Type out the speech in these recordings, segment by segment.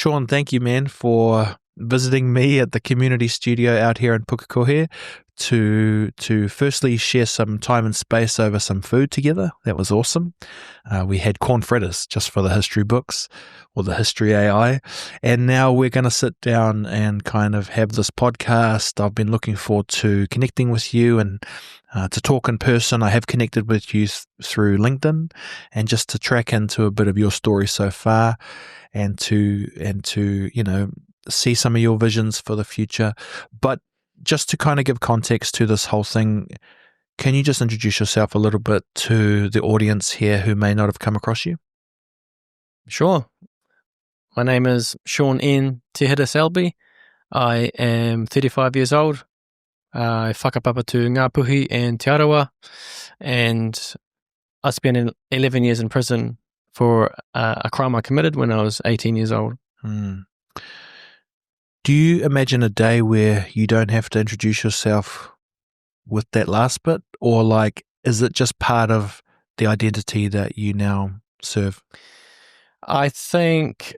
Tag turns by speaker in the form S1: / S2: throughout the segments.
S1: Sean, thank you, man, for visiting me at the community studio out here in Pukekohe to firstly share some time and space over some food together. That was awesome. We had corn fritters just for the history books or the history AI. And now we're going to sit down and kind of have this podcast. I've been looking forward to connecting with you and to talk in person. I have connected with you through LinkedIn and just to track into a bit of your story so far and to see some of your visions for the future. But just to kind of give context to this whole thing, can you just introduce yourself a little bit to the audience here who may not have come across you?
S2: Sure. My name is Sean N. Te Selby. I am 35 years old. I whakapapa to Ngāpuhi and Te Arawa, and I spent 11 years in prison for a crime I committed when I was 18 years old.
S1: Do you imagine a day where you don't have to introduce yourself with that last bit? Or is it just part of the identity that you now serve?
S2: I think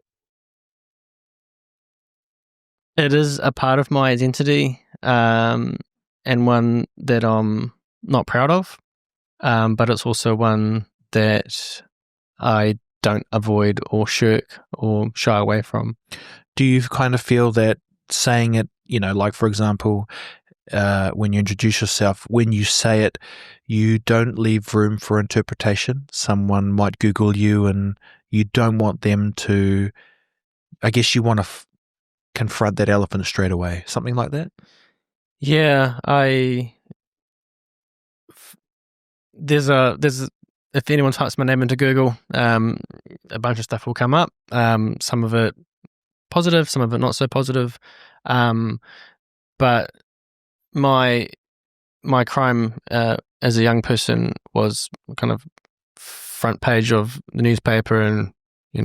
S2: it is a part of my identity, and one that I'm not proud of, but it's also one that I don't avoid or shirk or shy away from.
S1: Do you kind of feel that saying it, for example, when you introduce yourself, when you say it, you don't leave room for interpretation? Someone might Google you and you don't want them to, I guess you want to confront that elephant straight away, something like that?
S2: Yeah, if anyone types my name into Google, a bunch of stuff will come up. Some of it positive, some of it not so positive. But my crime as a young person was kind of front page of the newspaper and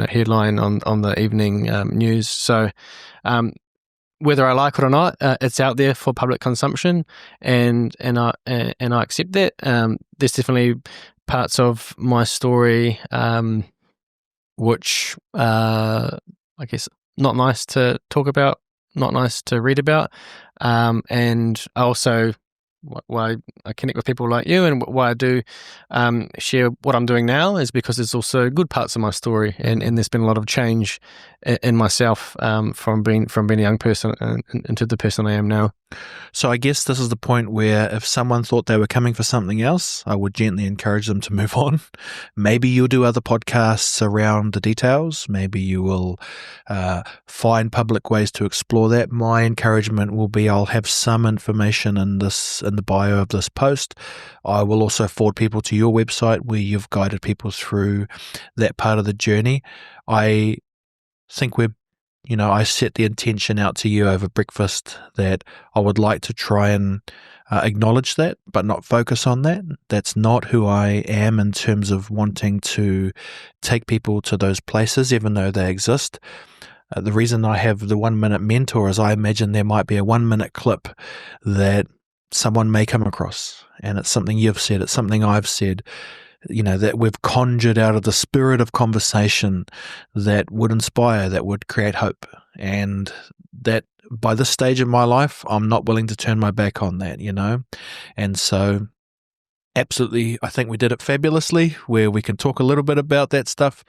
S2: headline on the evening news. So whether I like it or not, it's out there for public consumption, and I accept that. There's definitely parts of my story which I guess not nice to talk about, not nice to read about, and I also why I connect with people like you and why I do share what I'm doing now is because there's also good parts of my story, and there's been a lot of change in myself from being a young person into the person I am now.
S1: So I guess this is the point where if someone thought they were coming for something else, I would gently encourage them to move on. Maybe you'll do other podcasts around the details. Maybe you will find public ways to explore that. My encouragement will be I'll have some information in the bio of this post. I will also forward people to your website where you've guided people through that part of the journey. I think I set the intention out to you over breakfast that I would like to try and acknowledge that, but not focus on that. That's not who I am in terms of wanting to take people to those places, even though they exist. The reason I have the 1 minute mentor is I imagine there might be a 1 minute clip that someone may come across, and it's something you've said, it's something I've said, that we've conjured out of the spirit of conversation that would inspire, that would create hope. And that by this stage of my life, I'm not willing to turn my back on that, And so absolutely, I think we did it fabulously where we can talk a little bit about that stuff,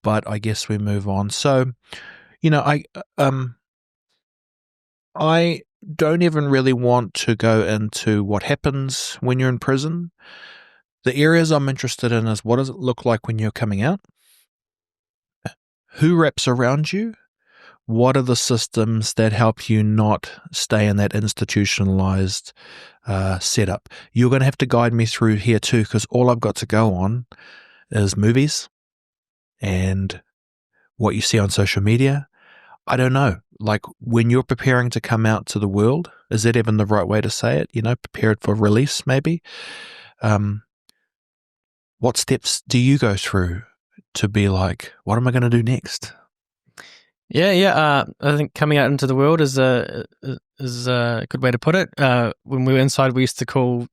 S1: but I guess we move on. So, I don't even really want to go into what happens when you're in prison. The areas I'm interested in is what does it look like when you're coming out? Who wraps around you? What are the systems that help you not stay in that institutionalized setup? You're going to have to guide me through here too, because all I've got to go on is movies and what you see on social media. I don't know. When you're preparing to come out to the world, is that even the right way to say it? Prepared for release maybe? What steps do you go through to be like, what am I going to do next?
S2: Yeah. I think coming out into the world is a good way to put it. When we were inside, we used to call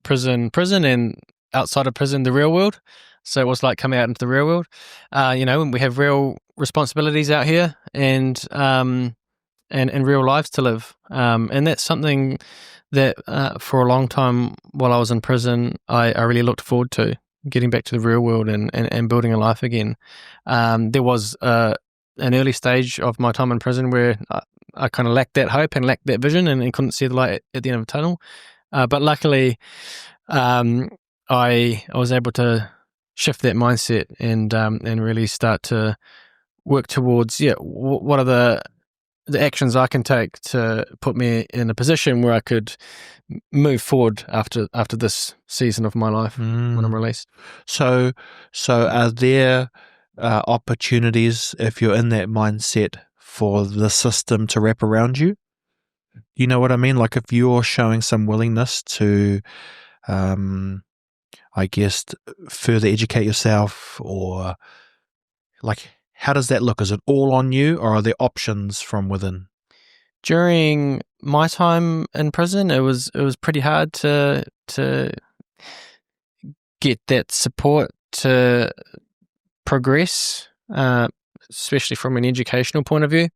S2: prison, and outside of prison, the real world. So it was like coming out into the real world. When we have real responsibilities out here and real lives to live. And that's something that for a long time while I was in prison, I really looked forward to, getting back to the real world and building a life again. There was an early stage of my time in prison where I kind of lacked that hope and lacked that vision and couldn't see the light at the end of the tunnel. But luckily, I was able to shift that mindset and really start to work towards, what are the actions I can take to put me in a position where I could move forward after this season of my life when I'm released.
S1: So are there opportunities, if you're in that mindset, for the system to wrap around you? You know what I mean? Like if you're showing some willingness to, I guess, further educate yourself, or like, how does that look? Is it all on you, or are there options from within?
S2: During my time in prison, it was pretty hard to get that support to progress, especially from an educational point of view.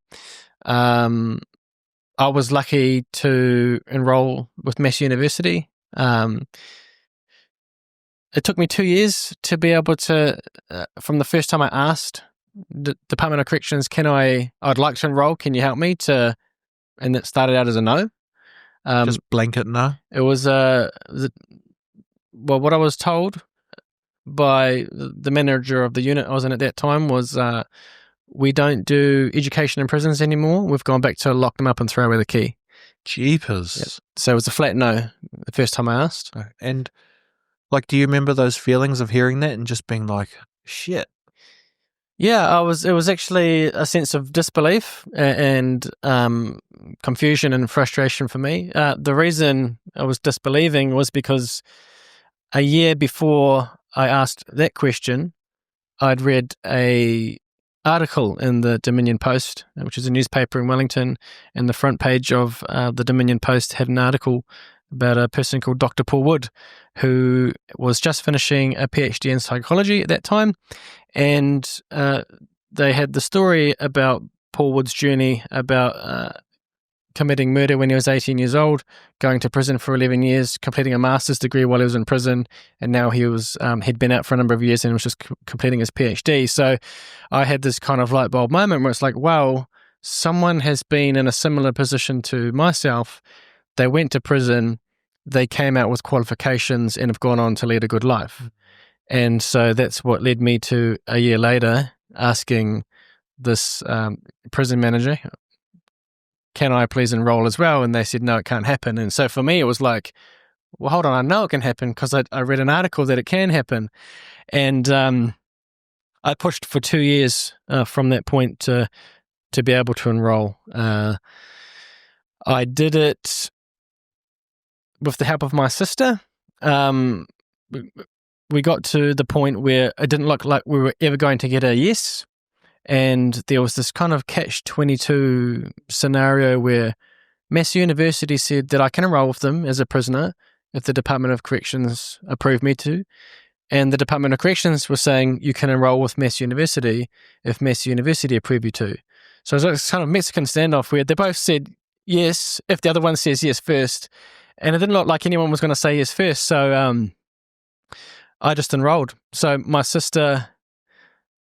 S2: I was lucky to enroll with Massey University. It took me 2 years to be able to, from the first time I asked the Department of Corrections, I'd like to enroll, can you help me, and it started out as a no.
S1: Just blanket no?
S2: It was, what I was told by the manager of the unit I was in at that time was, we don't do education in prisons anymore. We've gone back to lock them up and throw away the key.
S1: Jeepers.
S2: Yep. So it was a flat no the first time I asked.
S1: And like, do you remember those feelings of hearing that and just being like, shit?
S2: Yeah, it was actually a sense of disbelief and confusion and frustration for me. The reason I was disbelieving was because a year before I asked that question, I'd read a article in the Dominion Post, which is a newspaper in Wellington, and the front page of the Dominion Post had an article about a person called Dr. Paul Wood, who was just finishing a PhD in psychology at that time. And they had the story about Paul Wood's journey about committing murder when he was 18 years old, going to prison for 11 years, completing a master's degree while he was in prison, and now he was he'd been out for a number of years and was just completing his PhD. So I had this kind of light bulb moment where it's like, wow, someone has been in a similar position to myself. They went to prison, they came out with qualifications and have gone on to lead a good life. And so that's what led me to, a year later, asking this prison manager, can I please enroll as well? And they said, no, it can't happen. And so for me, it was like, well, hold on, I know it can happen because I read an article that it can happen. And I pushed for 2 years from that point to be able to enroll. I did it with the help of my sister. We got to the point where it didn't look like we were ever going to get a yes. And there was this kind of catch-22 scenario where Massey University said that I can enroll with them as a prisoner if the Department of Corrections approved me to. And the Department of Corrections was saying you can enroll with Massey University if Massey University approve you to. So it was this kind of Mexican standoff where they both said yes if the other one says yes first. And it didn't look like anyone was going to say yes first. So I just enrolled. So my sister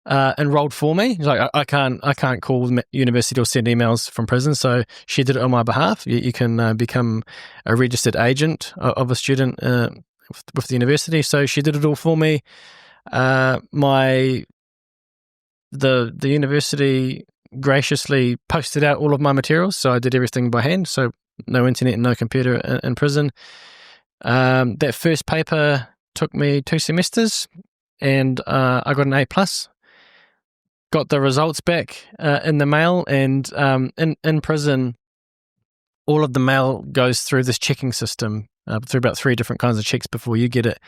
S2: enrolled for me. Like I can't call the university or send emails from prison, so she did it on my behalf. You can become a registered agent of a student with the university. So she did it all for me. The university graciously posted out all of my materials, so I did everything by hand. So no internet and no computer in prison. That first paper took me 2 semesters, and I got an A+. Got the results back in the mail, and in prison, all of the mail goes through this checking system, through about 3 different kinds of checks before you get it.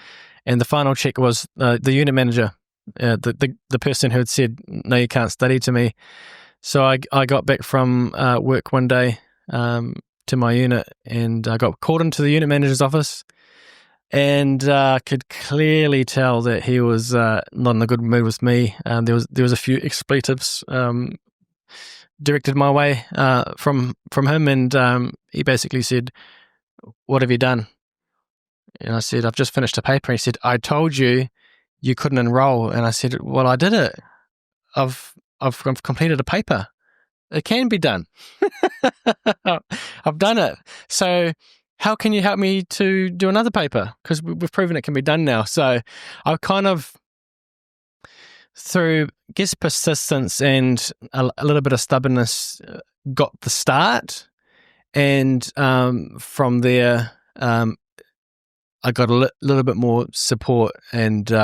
S2: And the final check was the unit manager, the person who had said, no, you can't study to me. So I got back from work one day to my unit, and I got called into the unit manager's office. and could clearly tell that he was not in a good mood with me. There was a few expletives directed my way from him, and he basically said, "What have you done?" And I said, "I've just finished a paper." And he said, "I told you couldn't enroll." And I said, "Well, I did it. I've completed a paper. It can be done. I've done it. So how can you help me to do another paper? Because we've proven it can be done now." So I've kind of, through, I guess, persistence and a little bit of stubbornness, got the start. And from there, I got a little bit more support and, bit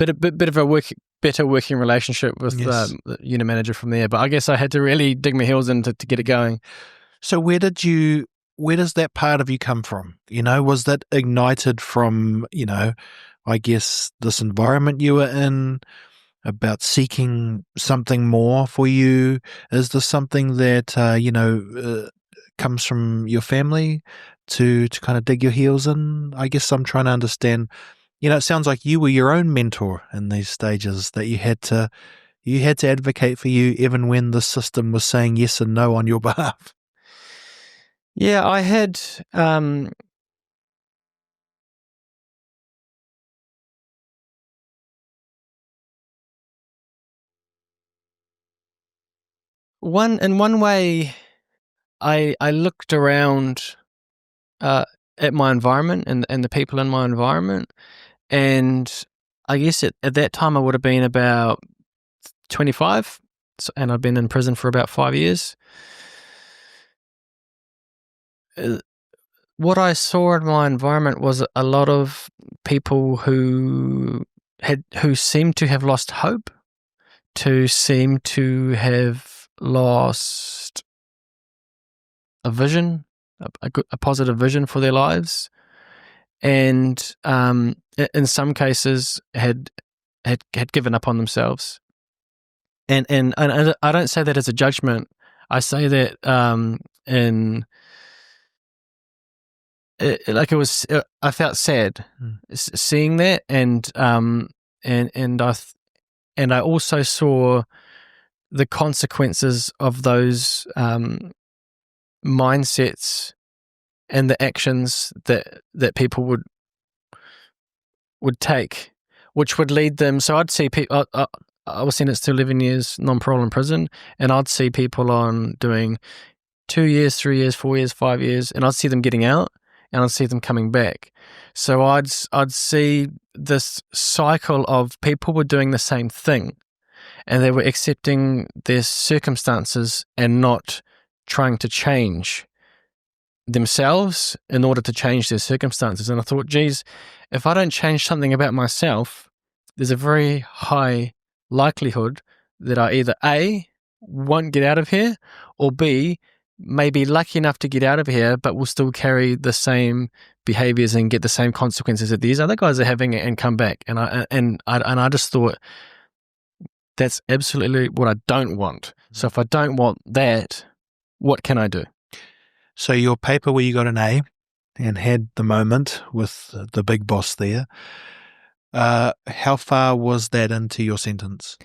S2: of a better working relationship with the unit manager from there. But I guess I had to really dig my heels in to get it going.
S1: So where does that part of you come from? Was that ignited from, I guess, this environment you were in, about seeking something more for you? Is this something that, comes from your family to kind of dig your heels in? I guess I'm trying to understand. It sounds like you were your own mentor in these stages, that you had to advocate for you even when the system was saying yes and no on your behalf.
S2: Yeah, I had one way. I looked around at my environment and the people in my environment, and I guess at that time I would have been about 25, and I'd been in prison for about 5 years. What I saw in my environment was a lot of people who seemed to have lost hope, seem to have lost a vision, a positive vision for their lives, and in some cases had given up on themselves. And I don't say that as a judgment. I say that I felt sad seeing that, and I also saw the consequences of those mindsets and the actions that people would take, which would lead them. So I'd see people. I was sentenced to 11 years non-parole in prison, and I'd see people on doing 2 years, 3 years, 4 years, 5 years, and I'd see them getting out, and I'd see them coming back. So I'd see this cycle of people were doing the same thing, and they were accepting their circumstances and not trying to change themselves in order to change their circumstances. And I thought, geez, if I don't change something about myself, there's a very high likelihood that I either A, won't get out of here, or B, may be lucky enough to get out of here, but will still carry the same behaviors and get the same consequences that these other guys are having and come back. And I just thought, that's absolutely what I don't want. So if I don't want that, what can I do?
S1: So your paper where you got an A and had the moment with the big boss there, how far was that into your sentence?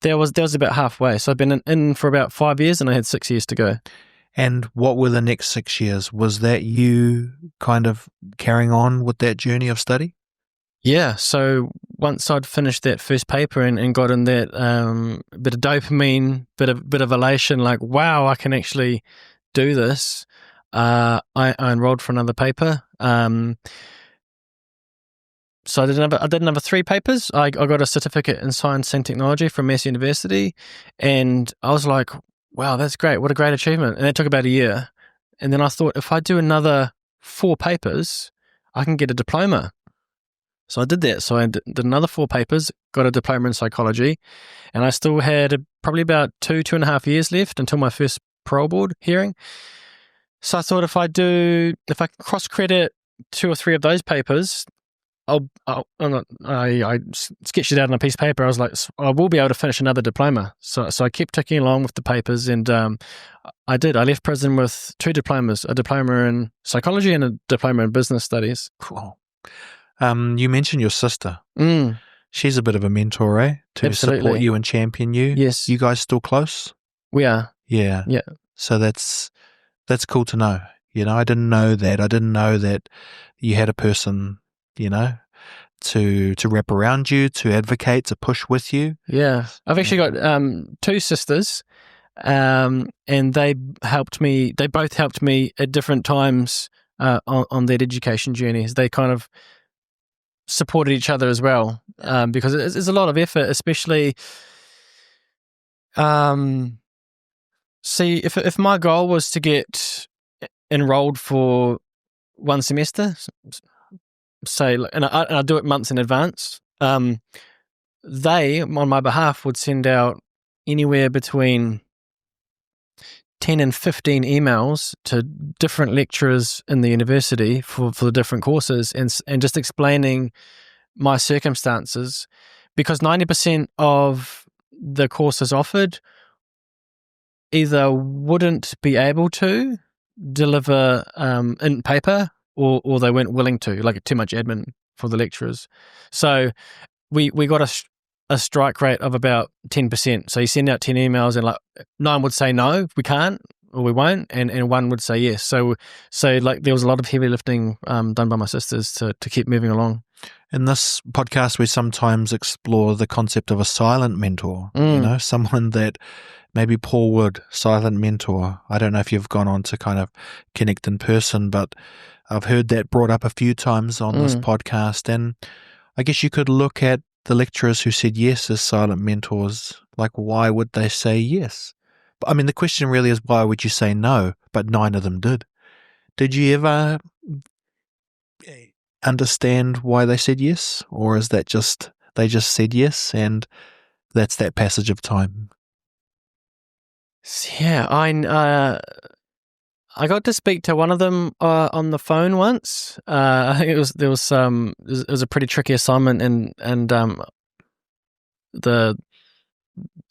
S2: There was about halfway. So I've been in for about 5 years, and I had 6 years to go.
S1: And what were the next 6 years? Was that you kind of carrying on with that journey of study?
S2: Yeah. So once I'd finished that first paper and got in that bit of dopamine, bit of elation, like, wow, I can actually do this. I enrolled for another paper. So I did another 3 papers. I got a certificate in science and technology from Massey University, and I was like, wow, that's great. What a great achievement. And it took about a year. And then I thought, if I do another 4 papers, I can get a diploma. So I did that. So I did another 4 papers, got a diploma in psychology, and I still had probably about 2.5 years left until my first parole board hearing. So I thought, if I cross credit 2 or 3 of those papers, I sketched it out on a piece of paper. I was like, I will be able to finish another diploma. So I kept ticking along with the papers, and I did. I left prison with 2 diplomas: a diploma in psychology and a diploma in business studies.
S1: Cool. You mentioned your sister.
S2: Mm,
S1: She's a bit of a mentor, eh? To
S2: Absolutely.
S1: support you and champion you.
S2: yes,
S1: You guys still close?
S2: we are.
S1: Yeah.
S2: Yeah.
S1: So that's cool to know. You know, I didn't know that. I didn't know that you had a person, you know, to wrap around you, to advocate, to push with you.
S2: Yeah. I've actually got 2 sisters, and they both helped me at different times on their education journeys. They kind of supported each other as well, because it's a lot of effort, especially see, if my goal was to get enrolled for 1 semester, say, and I do it months in advance, they, on my behalf, would send out anywhere between 10 and 15 emails to different lecturers in the university for the different courses, and just explaining my circumstances, because 90% of the courses offered either wouldn't be able to deliver in paper, or they weren't willing to, like too much admin for the lecturers. So we got a strike rate of about 10%. So you send out 10 emails, and like 9 would say no, we can't, or we won't, and 1 would say yes. So like there was a lot of heavy lifting done by my sisters to keep moving along.
S1: In this podcast, we sometimes explore the concept of a silent mentor, you know, someone that maybe Paul Wood, silent mentor. I don't know if you've gone on to kind of connect in person, but I've heard that brought up a few times on this podcast. And I guess you could look at the lecturers who said yes as silent mentors. Like, why would they say yes? But I mean, the question really is, why would you say no? But 9 of them did. Did you ever understand why they said yes? Or is that just, they just said yes, and that's that passage of time?
S2: Yeah, I got to speak to one of them on the phone once. I think it was a pretty tricky assignment, and the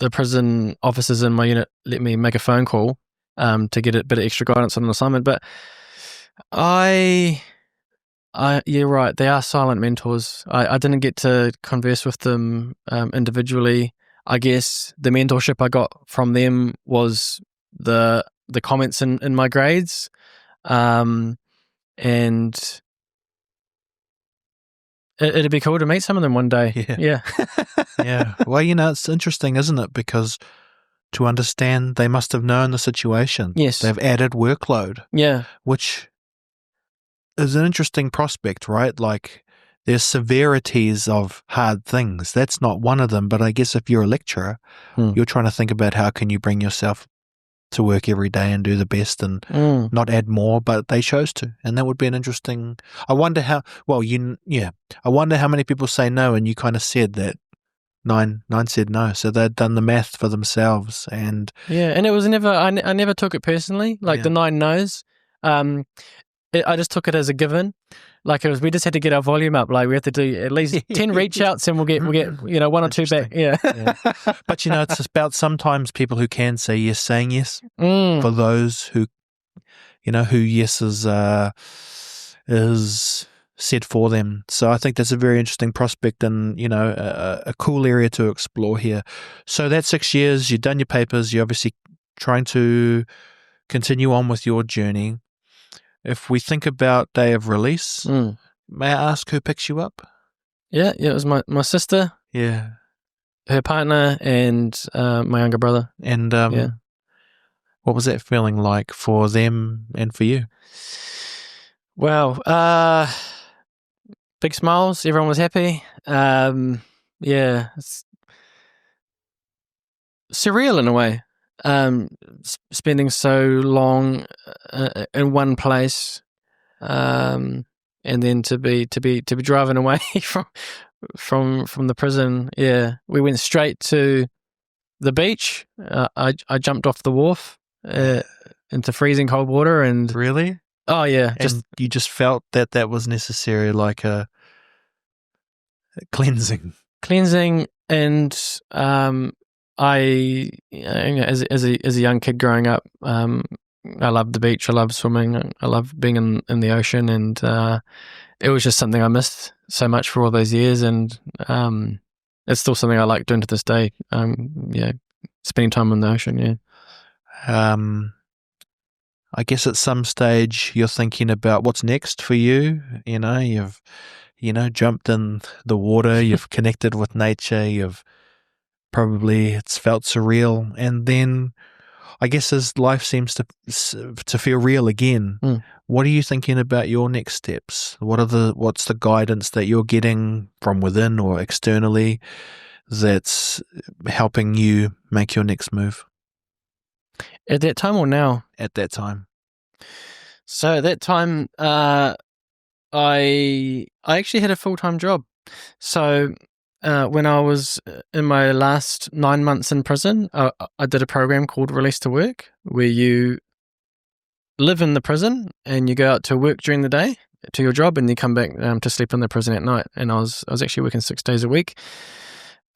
S2: prison officers in my unit let me make a phone call to get a bit of extra guidance on an assignment. But you're right, they are silent mentors. I didn't get to converse with them individually. I guess the mentorship I got from them was the comments in my grades, and it'd be cool to meet some of them one day. Yeah.
S1: Yeah. Well, you know, it's interesting, isn't it? Because to understand, they must have known the situation.
S2: Yes.
S1: They've added workload.
S2: Yeah.
S1: Which is an interesting prospect, right? Like, there's severities of hard things. That's not one of them. But I guess if you're a lecturer, you're trying to think about how can you bring yourself to work every day and do the best and not add more, but they chose to. And that would be an interesting, I wonder how, I wonder how many people say no, and you kind of said that 9 said no. So they'd done the math for themselves. And
S2: it was never, I never took it personally, like the 9 no's. I just took it as a given. Like, we just had to get our volume up. Like, we have to do at least 10 reach outs, and we'll get 1 or 2 back. Yeah.
S1: But it's about sometimes people who can say yes, saying yes. For those who, who yes is said for them. So I think that's a very interesting prospect, and a cool area to explore here. So that's 6 years. You've done your papers. You're obviously trying to continue on with your journey. If we think about day of release, may I ask who picks you up?
S2: Yeah, it was my sister.
S1: Yeah.
S2: Her partner and my younger brother.
S1: And what was that feeling like for them and for you?
S2: Well, big smiles. Everyone was happy. It's surreal in a way. Spending so long in one place, and then to be driving away from the prison. Yeah, we went straight to the beach. I jumped off the wharf into freezing cold water, and
S1: really,
S2: oh yeah,
S1: and you just felt that was necessary, like Cleansing.
S2: And as a young kid growing up, I loved the beach. I loved swimming. I loved being in the ocean, and it was just something I missed so much for all those years. And it's still something I like doing to this day. Spending time on the ocean. Yeah.
S1: I guess at some stage you're thinking about what's next for you. You've jumped in the water. You've connected with nature. It's felt surreal, and then I guess as life seems to feel real again, what are you thinking about your next steps? What's the guidance that you're getting from within or externally that's helping you make your next move?
S2: At that time or now?
S1: At that time.
S2: So at that time, I actually had a full-time job. So when I was in my last 9 months in prison, I did a program called Release to Work, where you live in the prison and you go out to work during the day to your job, and you come back to sleep in the prison at night. And I was actually working 6 days a week.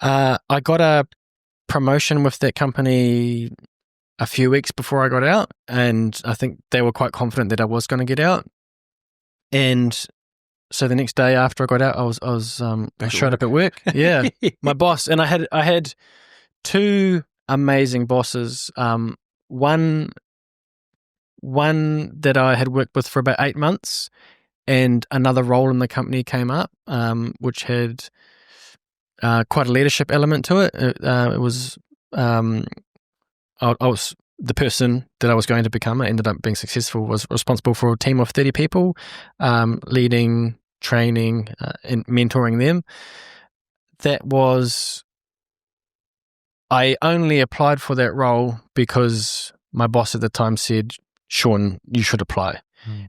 S2: I got a promotion with that company a few weeks before I got out, and I think they were quite confident that I was going to get out. And so the next day after I got out, I showed up at work. Yeah, my boss, and I had two amazing bosses. One that I had worked with for about 8 months, and another role in the company came up, which had quite a leadership element to it. It was I was the person that I was going to become. I ended up being successful. Was responsible for a team of 30 people, leading, training, and mentoring them. I only applied for that role because my boss at the time said, "Sean, you should apply."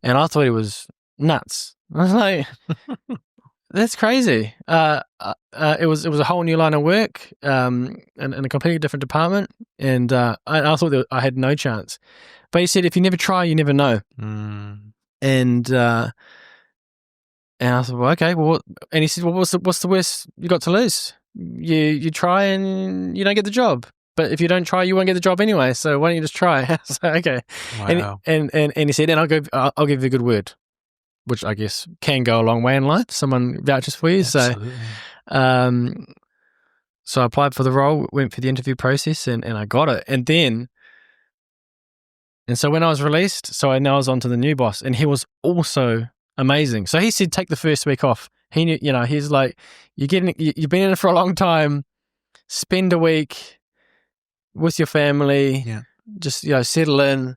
S2: And I thought he was nuts. I was like, that's crazy. It was a whole new line of work, in a completely different department, and I thought that I had no chance. But he said, if you never try, you never know. And I thought, well, okay, well, and he said, well, what's the worst you got to lose? You try and you don't get the job. But if you don't try, you won't get the job anyway. So why don't you just try? So okay.
S1: Wow.
S2: And he said, and I'll give you a good word, which I guess can go a long way in life. Someone vouches for you.
S1: Absolutely.
S2: So I applied for the role, went through the interview process, and I got it. And so when I was released, I was on to the new boss, and he was also amazing. So he said, take the first week off. He knew, he's like, you've been in it for a long time. Spend a week with your family.
S1: Yeah.
S2: Just, settle in.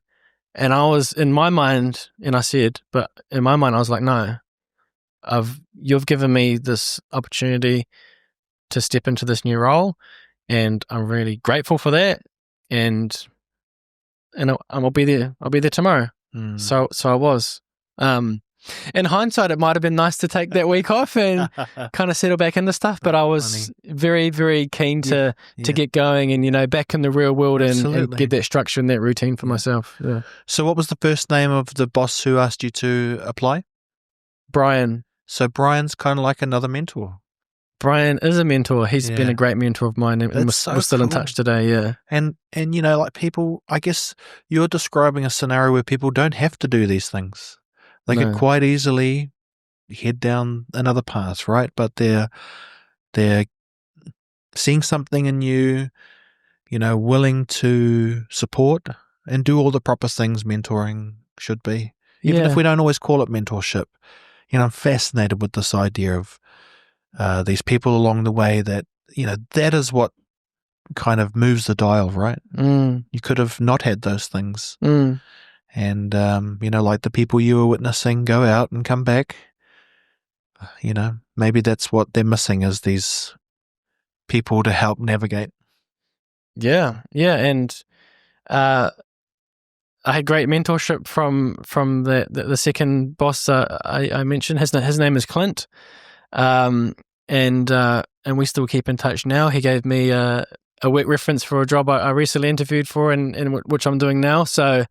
S2: And I was in my mind, and I said, but in my mind, I was like, no, you've given me this opportunity to step into this new role, and I'm really grateful for that. And I'll be there. I'll be there tomorrow. So I was. In hindsight, it might have been nice to take that week off and kind of settle back into stuff, but I was very, very keen to get going and, back in the real world and get that structure and that routine for myself. Yeah.
S1: So what was the first name of the boss who asked you to apply?
S2: Brian.
S1: So Brian's kind of like another mentor.
S2: Brian is a mentor. He's been a great mentor of mine, and we're still in touch today, yeah.
S1: And like people, I guess you're describing a scenario where people don't have to do these things. They could quite easily head down another path, right? But they're seeing something in you, willing to support and do all the proper things mentoring should be. Even if we don't always call it mentorship. I'm fascinated with this idea of these people along the way that, that is what kind of moves the dial, right? You could have not had those things. And, like the people you were witnessing go out and come back, maybe that's what they're missing is these people to help navigate.
S2: Yeah. Yeah. And, I had great mentorship from the second boss I mentioned. His name is Clint, and we still keep in touch now. He gave me a work reference for a job I recently interviewed for, and which I'm doing now. So,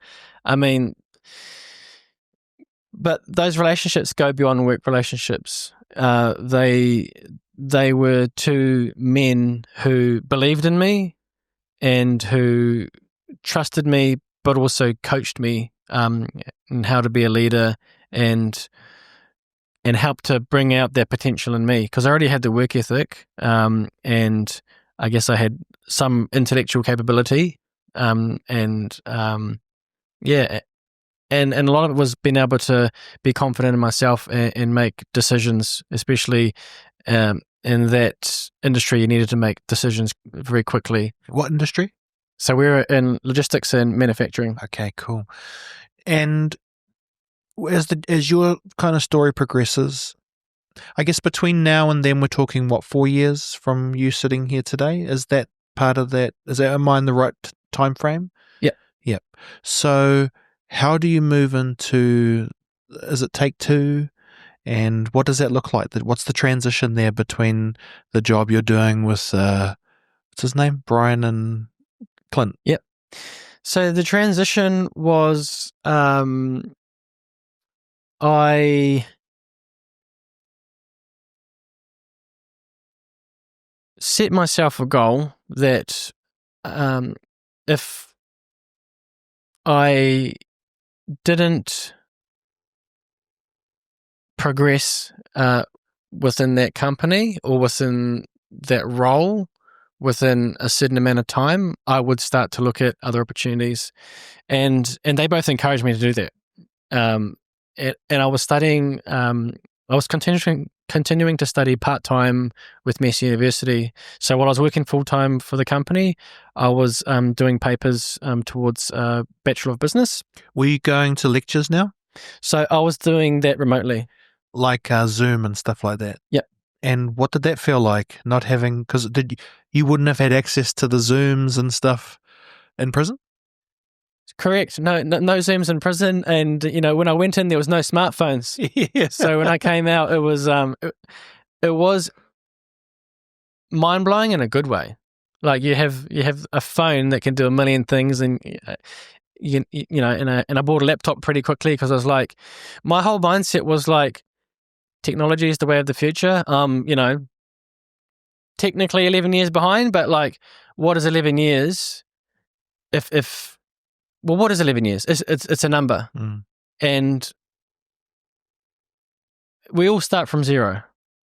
S2: I mean, but those relationships go beyond work relationships. They they were two men who believed in me and who trusted me, but also coached me in how to be a leader and helped to bring out that potential in me, because I already had the work ethic, and I guess I had some intellectual capability, and a lot of it was being able to be confident in myself and make decisions, especially in that industry. You needed to make decisions very quickly.
S1: What industry?
S2: So we were in logistics and manufacturing.
S1: Okay, cool. And as your kind of story progresses, I guess between now and then we're talking, 4 years from you sitting here today? Is that part of that? Am I in the right time frame?
S2: Yeah.
S1: Yep. So how do you move into, is it Take Two? And what does that look like? What's the transition there between the job you're doing with, what's his name? Brian and Clint?
S2: Yep. So the transition was, I set myself a goal that if I didn't progress within that company or within that role within a certain amount of time, I would start to look at other opportunities. And they both encouraged me to do that. And I was studying, I was continuing to study part-time with Massey University. So while I was working full-time for the company, I was doing papers towards Bachelor of Business.
S1: Were you going to lectures now?
S2: So I was doing that remotely.
S1: Like Zoom and stuff like that?
S2: Yep.
S1: And what did that feel like, not having, because you wouldn't have had access to the Zooms and stuff in prison?
S2: Correct. No Zooms in prison, and when I went in, there was no smartphones.
S1: Yeah.
S2: So when I came out, it was mind blowing in a good way. Like you have a phone that can do a million things, and and I bought a laptop pretty quickly because I was like, my whole mindset was like, technology is the way of the future. Technically 11 years behind, but like, what is 11 years? What is 11 years? It's a number. And we all start from zero.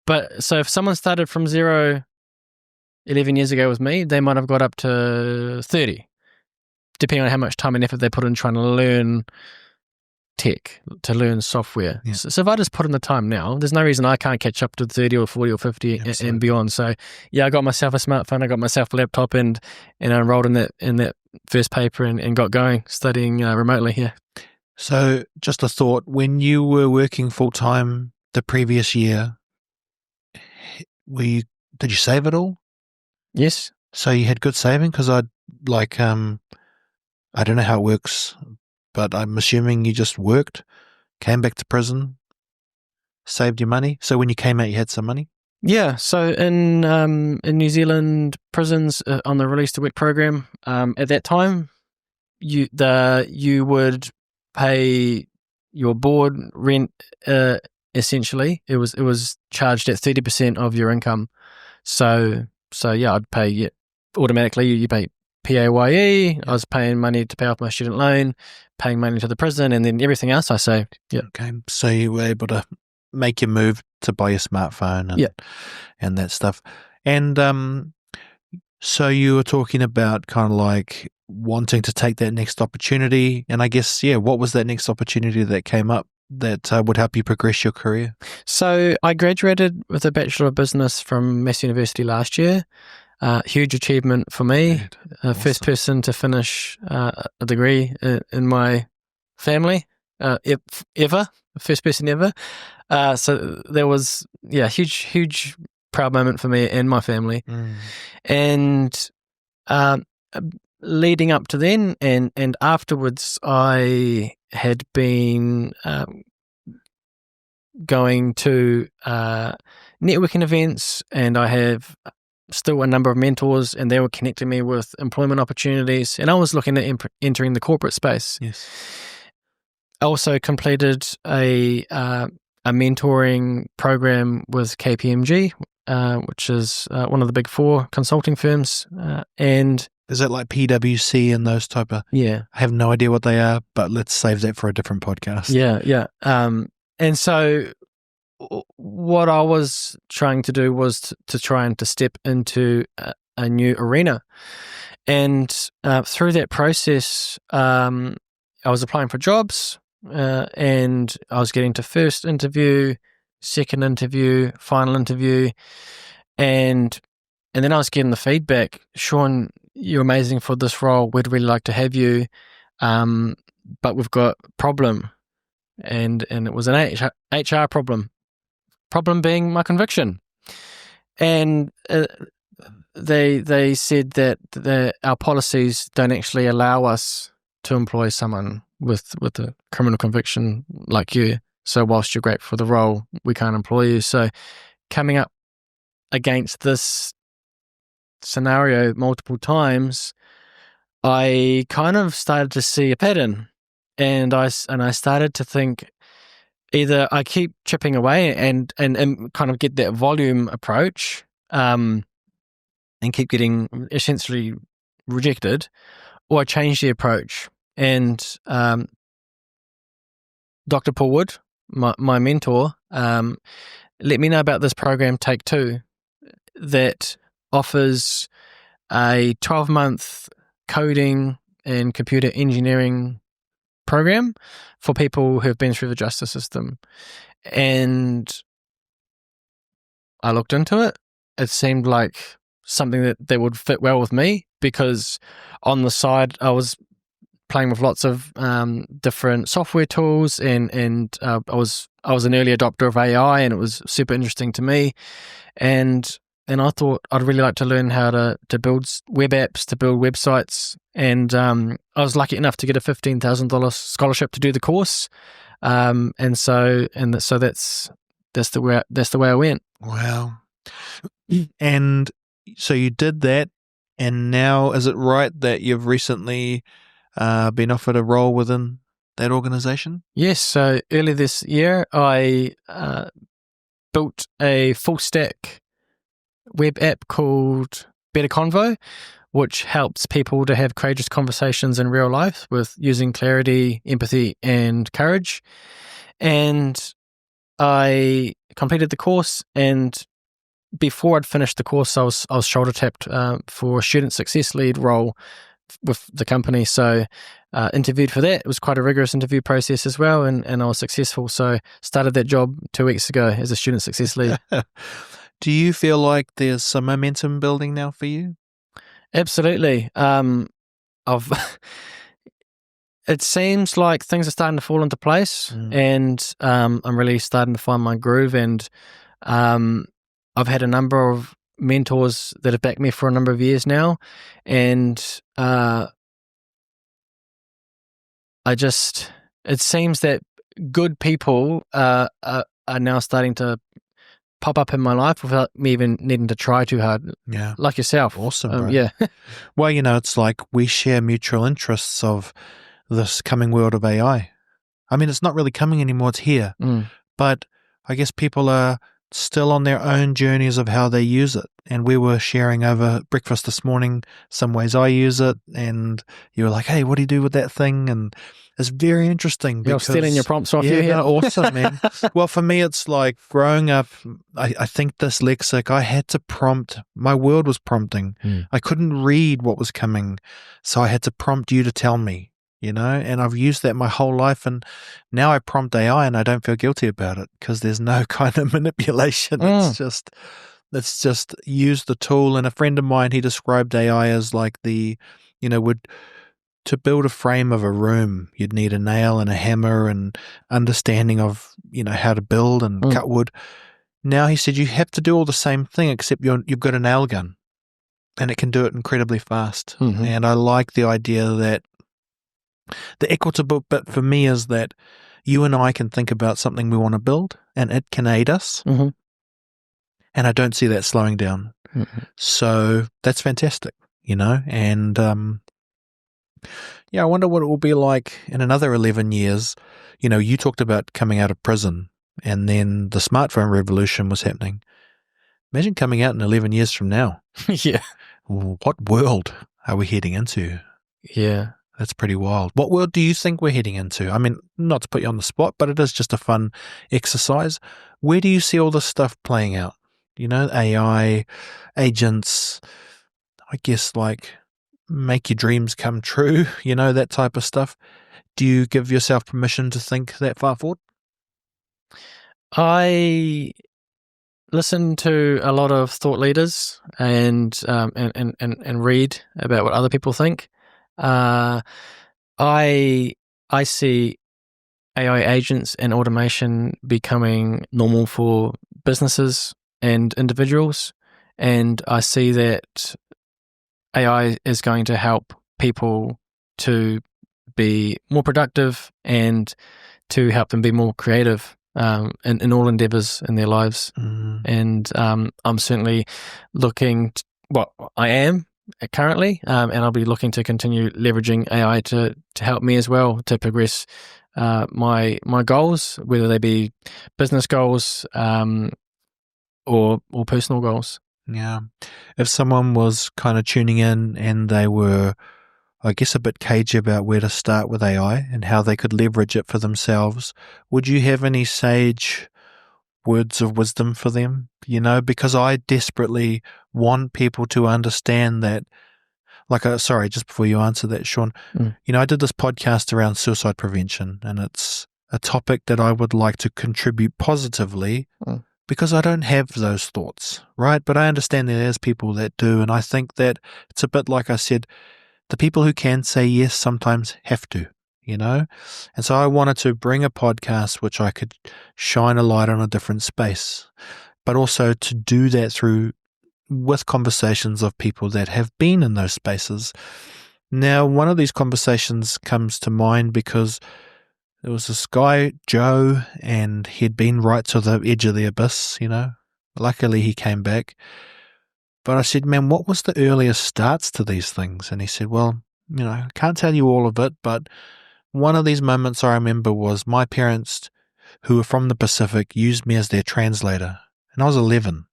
S2: But so if someone started from zero 11 years ago with me, they might have got up to 30, depending on how much time and effort they put in trying to learn tech, to learn software.
S1: Yeah.
S2: So if I just put in the time now, there's no reason I can't catch up to 30 or 40 or 50 and beyond. So yeah, I got myself a smartphone, I got myself a laptop, and I enrolled in that first paper and got going studying remotely here.
S1: So just a thought, when you were working full-time the previous year, did you save it all?
S2: Yes.
S1: So you had good saving? Because I don't know how it works, but I'm assuming you just worked, came back to prison, saved your money. So when you came out, you had some money?
S2: Yeah. So in New Zealand prisons on the Release to Work program, at that time, you would pay your board rent. Essentially, it was charged at 30% of your income. So yeah, I'd pay automatically. You pay PAYE.
S1: Yeah.
S2: I was paying money to pay off my student loan, paying money to the prison, and then everything else I saved. Yeah.
S1: Okay. So you were able to make your move to buy your smartphone and that stuff. And so you were talking about kind of like wanting to take that next opportunity. And I guess, what was that next opportunity that came up that would help you progress your career?
S2: So I graduated with a Bachelor of Business from Massey University last year. Huge achievement for me.
S1: Awesome.
S2: First person to finish a degree in my family ever. First person ever. So there was huge proud moment for me and my family. And leading up to then and afterwards, I had been going to networking events, and I have still a number of mentors, and they were connecting me with employment opportunities, and I was looking at entering the corporate space.
S1: Yes.
S2: I also completed a mentoring program with KPMG, which is one of the big four consulting firms. And
S1: is it like PwC and those type of?
S2: Yeah.
S1: I have no idea what they are, but let's save that for a different podcast.
S2: Yeah. And so what I was trying to do was to try and to step into a new arena. And through that process, I was applying for jobs, and I was getting to first interview, second interview, final interview, and then I was getting the feedback, Sean, you're amazing for this role. We'd really like to have you, but we've got a problem. And it was an HR problem. Problem being my conviction. And they said that our policies don't actually allow us to employ someone with a criminal conviction like you. So whilst you're great for the role, we can't employ you. So coming up against this scenario multiple times, I kind of started to see a pattern, and I started to think either I keep chipping away and kind of get that volume approach, and keep getting essentially rejected, or I change the approach. And Dr. Paul Wood, my mentor, let me know about this program, Take Two, that offers a 12-month coding and computer engineering program for people who have been through the justice system. And I looked into it. It seemed like something that would fit well with me, because on the side I was playing with lots of different software tools, and I was an early adopter of AI, and it was super interesting to me. And I thought I'd really like to learn how to build web apps, to build websites. And I was lucky enough to get a $15,000 scholarship to do the course. So that's the way I went.
S1: Wow. And so you did that, and now is it right that you've recently been offered a role within that organization?
S2: Yes. So earlier this year, I built a full stack web app called Better Convo, which helps people to have courageous conversations in real life with using clarity, empathy, and courage. And I completed the course, and before I'd finished the course, I was shoulder tapped for a student success lead role with the company. So interviewed for that. It was quite a rigorous interview process as well, and I was successful. So started that job 2 weeks ago as a student success lead.
S1: Do you feel like there's some momentum building now for you?
S2: Absolutely. It seems like things are starting to fall into place, and I'm really starting to find my groove. And I've had a number of mentors that have backed me for a number of years now, and it seems that good people are now starting to pop up in my life without me even needing to try too hard.
S1: Yeah.
S2: Like yourself.
S1: Awesome, bro.
S2: Yeah.
S1: Well, it's like we share mutual interests of this coming world of AI. I mean, it's not really coming anymore, it's here. But I guess people are still on their own journeys of how they use it. And we were sharing over breakfast this morning some ways I use it, and you were like, hey, what do you do with that thing? And it's very interesting.
S2: You're stealing your prompts off you here.
S1: Yeah, awesome, man. Well, for me, it's like growing up, I think dyslexic, I had to prompt. My world was prompting. I couldn't read what was coming, so I had to prompt you to tell me, and I've used that my whole life, and now I prompt AI and I don't feel guilty about it because there's no kind of manipulation. It's just use the tool. And a friend of mine, he described AI as like to build a frame of a room, you'd need a nail and a hammer and understanding of, how to build and cut wood. Now he said you have to do all the same thing, except you've got a nail gun, and it can do it incredibly fast. And I like the idea that the equitable bit for me is that you and I can think about something we want to build, and it can aid us. And I don't see that slowing down. So that's fantastic, and I wonder what it will be like in another 11 years. You talked about coming out of prison, and then the smartphone revolution was happening. Imagine coming out in 11 years from now.
S2: Yeah.
S1: What world are we heading into?
S2: Yeah.
S1: That's pretty wild. What world do you think we're heading into? I mean, not to put you on the spot, but it is just a fun exercise. Where do you see all this stuff playing out? AI, agents, I guess like make your dreams come true, that type of stuff. Do you give yourself permission to think that far forward?
S2: I listen to a lot of thought leaders and read about what other people think. I see AI agents and automation becoming normal for businesses and individuals, and I see that AI is going to help people to be more productive and to help them be more creative in all endeavors in their lives. And I'm certainly looking I am currently, and I'll be looking to continue leveraging AI to help me as well to progress my goals, whether they be business goals or personal goals.
S1: Yeah. If someone was kind of tuning in and they were, I guess, a bit cagey about where to start with AI and how they could leverage it for themselves, would you have any sage words of wisdom for them? Because I desperately want people to understand that, sorry, just before you answer that, Sean, I did this podcast around suicide prevention, and it's a topic that I would like to contribute positively because I don't have those thoughts, right? But I understand that there's people that do, and I think that it's a bit like I said, the people who can say yes sometimes have to, And so I wanted to bring a podcast which I could shine a light on a different space, but also to do that with conversations of people that have been in those spaces. Now, one of these conversations comes to mind because there was this guy, Joe, and he'd been right to the edge of the abyss, Luckily, he came back. But I said, man, what was the earliest starts to these things? And he said, well, I can't tell you all of it, but one of these moments I remember was my parents, who were from the Pacific, used me as their translator. And I was 11.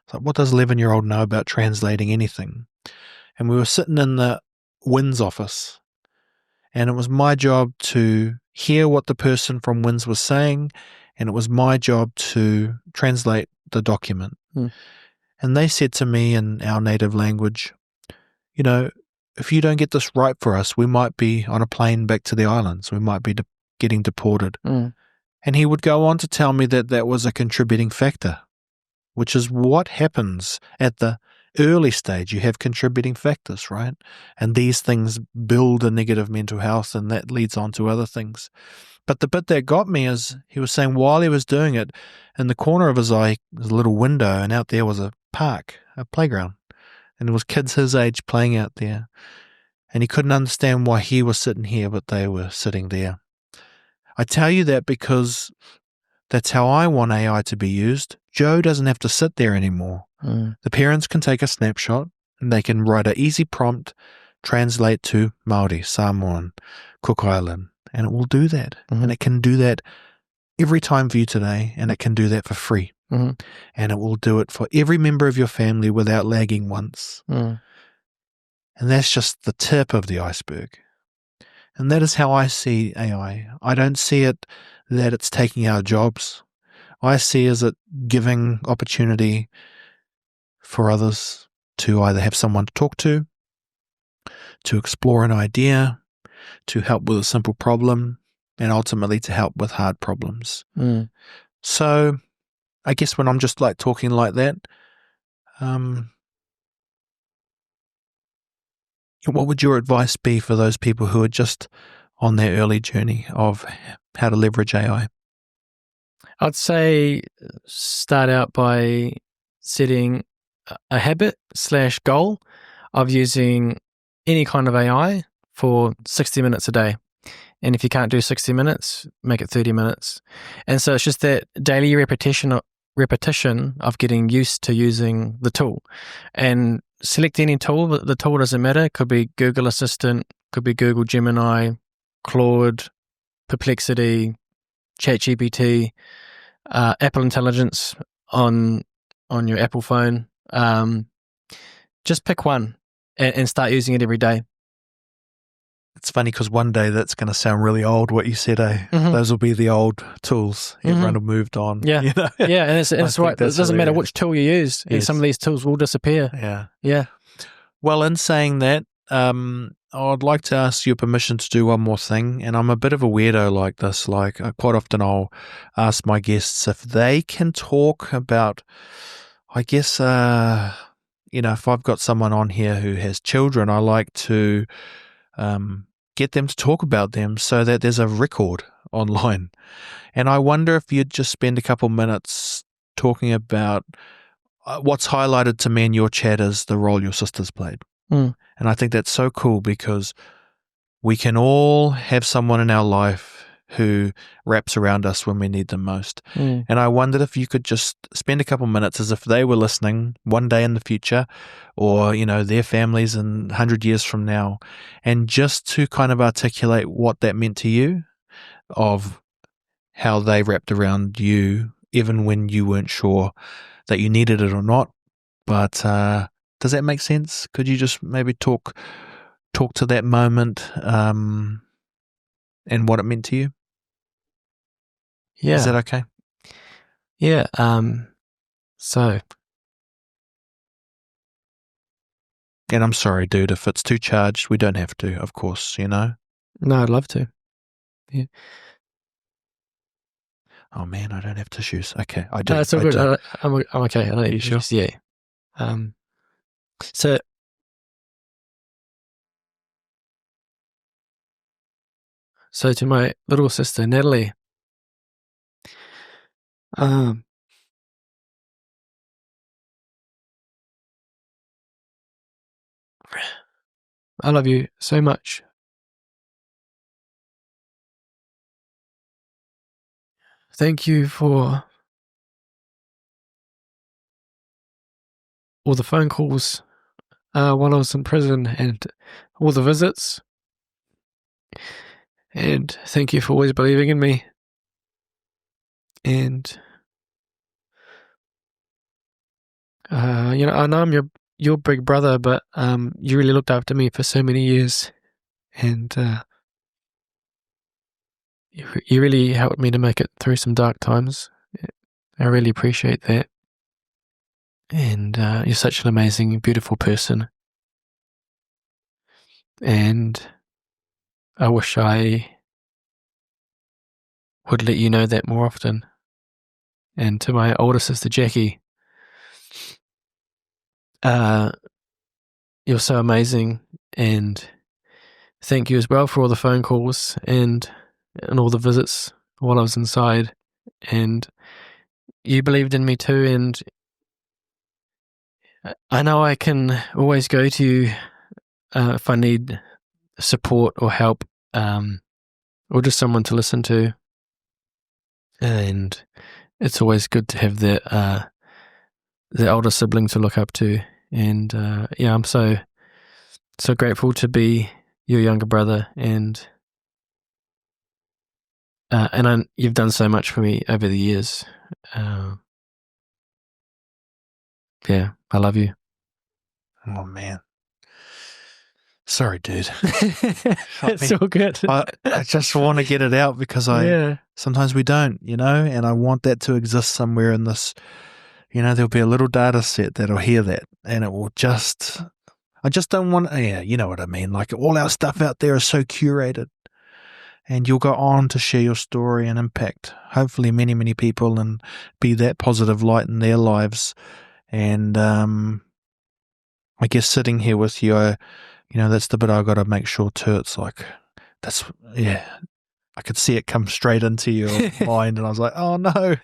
S1: It's like, what does 11-year-old know about translating anything? And we were sitting in the WINS office, and it was my job to hear what the person from WINS was saying, and it was my job to translate the document. And they said to me in our native language, if you don't get this right for us, we might be on a plane back to the islands. We might be getting deported. And he would go on to tell me that that was a contributing factor, which is what happens at the early stage. You have contributing factors, right? And these things build a negative mental health, and that leads on to other things. But the bit that got me is he was saying while he was doing it, in the corner of his eye was a little window, and out there was a park, a playground. And there was kids his age playing out there. And he couldn't understand why he was sitting here, but they were sitting there. I tell you that because that's how I want AI to be used. Joe doesn't have to sit there anymore. The parents can take a snapshot and they can write an easy prompt, translate to Māori, Samoan, Cook Island, and it will do that. And it can do that every time for you today, and it can do that for free. And it will do it for every member of your family without lagging once. And that's just the tip of the iceberg. And that is how I see AI. I don't see it that it's taking our jobs. I see as it giving opportunity for others to either have someone to talk to explore an idea, to help with a simple problem, and ultimately to help with hard problems. So I guess when I'm just talking like that, what would your advice be for those people who are just on their early journey of how to leverage AI?
S2: I'd say start out by setting a habit/goal of using any kind of AI for 60 minutes a day. And if you can't do 60 minutes, make it 30 minutes. And so it's just that daily repetition of getting used to using the tool. And select any tool. The tool doesn't matter. It could be Google Assistant, could be Google Gemini, Claude, Perplexity, ChatGPT, Apple Intelligence on on your Apple phone. Just pick one and start using it every day.
S1: It's funny because one day that's going to sound really old, what you said, eh?
S2: Mhm.
S1: Those will be the old tools. Everyone
S2: Mhm.
S1: will moved on.
S2: Yeah.
S1: You know?
S2: Yeah, and it's right. It
S1: that's
S2: doesn't matter
S1: hilarious.
S2: which tool you use.
S1: Yes.
S2: Some of these tools will disappear.
S1: Yeah.
S2: Yeah.
S1: Well, in saying that, I'd like to ask your permission to do one more thing. And I'm a bit of a weirdo like this. Like, quite often I'll ask my guests if they can talk about, I guess, if I've got someone on here who has children, I like to get them to talk about them so that there's a record online. And I wonder if you'd just spend a couple minutes talking about what's highlighted to me in your chat is the role your sisters played.
S2: Mm.
S1: And I think that's so cool because we can all have someone in our life who wraps around us when we need them most.
S2: Mm.
S1: And I wondered if you could just spend a couple minutes as if they were listening one day in the future or, their families in 100 years from now, and just to kind of articulate what that meant to you, of how they wrapped around you even when you weren't sure that you needed it or not. But does that make sense? Could you just maybe talk to that moment and what it meant to you?
S2: Yeah.
S1: Is that okay?
S2: Yeah. So.
S1: And I'm sorry, dude, if it's too charged, we don't have to, of course,
S2: No, I'd love to. Yeah.
S1: Oh man, I don't have tissues. Okay, I do.
S2: No, it's all good. I'm okay. I don't need
S1: sure?
S2: tissues. Yeah. So to my little sister Natalie, I love you so much. Thank you for all the phone calls while I was in prison and all the visits. And thank you for always believing in me. And I know I'm your big brother, but you really looked after me for so many years, and you really helped me to make it through some dark times. I really appreciate that. And you're such an amazing, beautiful person. And I wish I would let you know that more often. And to my older sister Jackie, you're so amazing, and thank you as well for all the phone calls and all the visits while I was inside. And you believed in me too, and I know I can always go to you if I need support or help, or just someone to listen to. And it's always good to have the older sibling to look up to. And I'm so grateful to be your younger brother, and you've done so much for me over the years. Yeah, I love you.
S1: Oh man. Sorry, dude.
S2: It's all good.
S1: I just want to get it out because sometimes we don't, and I want that to exist somewhere in this, there'll be a little data set that'll hear that, and it will I just don't want, you know what I mean? Like, all our stuff out there is so curated, and you'll go on to share your story and impact hopefully many, many people and be that positive light in their lives. And I guess sitting here with you, that's the bit I got to make sure too. It's like, I could see it come straight into your mind, and I was like, oh no,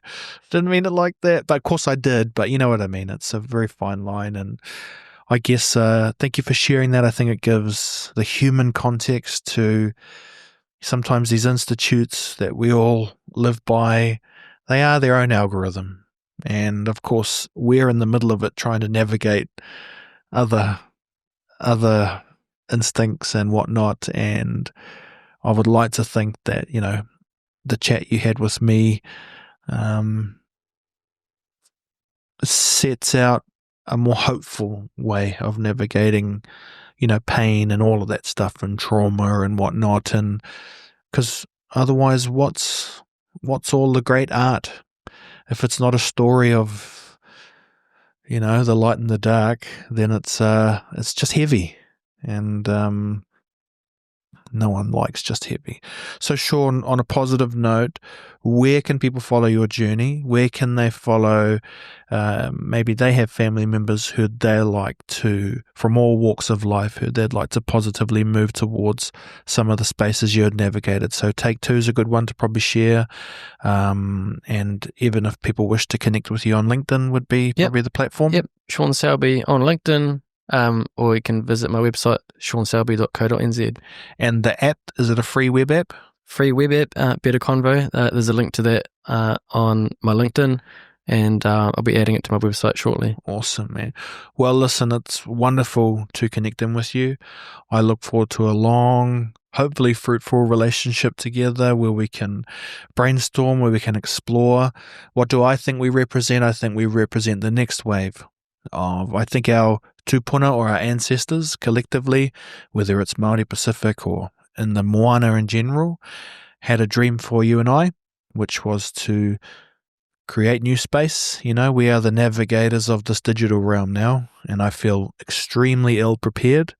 S1: didn't mean it like that. But of course I did, but you know what I mean? It's a very fine line. And I guess thank you for sharing that. I think it gives the human context to sometimes these institutes that we all live by. They are their own algorithm. And of course, we're in the middle of it trying to navigate other instincts and whatnot. And I would like to think that, the chat you had with me sets out a more hopeful way of navigating, pain and all of that stuff and trauma and whatnot. And because otherwise, what's all the great art if it's not a story of, the light and the dark? Then it's just heavy, and no one likes just heavy. So, Sean, on a positive note, where can people follow your journey? Where can they follow? Maybe they have family members who they like to, from all walks of life, who they'd like to positively move towards some of the spaces you had navigated. So, Take Two is a good one to probably share. And even if people wish to connect with you on LinkedIn, would be probably the platform.
S2: Yep, Sean Selby on LinkedIn. Or you can visit my website, seanselby.co.nz.
S1: And the app, is it a free web app?
S2: Free web app, Better Convo. There's a link to that on my LinkedIn, and I'll be adding it to my website shortly.
S1: Awesome, man. Well, listen, it's wonderful to connect in with you. I look forward to a long, hopefully fruitful relationship together where we can brainstorm, where we can explore. What do I think we represent? I think we represent the next wave of, I think, our tupuna or our ancestors collectively, whether it's Māori Pacific or in the moana in general, had a dream for you and I, which was to create new space. We are the navigators of this digital realm now, and I feel extremely ill-prepared,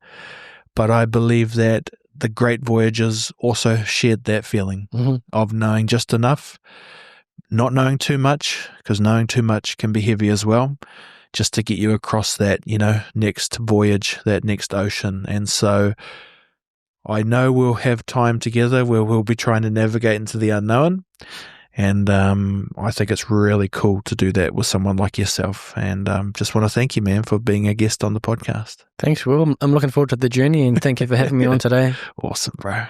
S1: but I believe that the great voyagers also shared that feeling of knowing just enough, not knowing too much, because knowing too much can be heavy as well, just to get you across that, next voyage, that next ocean. And so I know we'll have time together where we'll be trying to navigate into the unknown. And I think it's really cool to do that with someone like yourself. And just want to thank you, man, for being a guest on the podcast.
S2: Thanks, Will. I'm looking forward to the journey, and thank you for having me on today.
S1: Awesome, bro.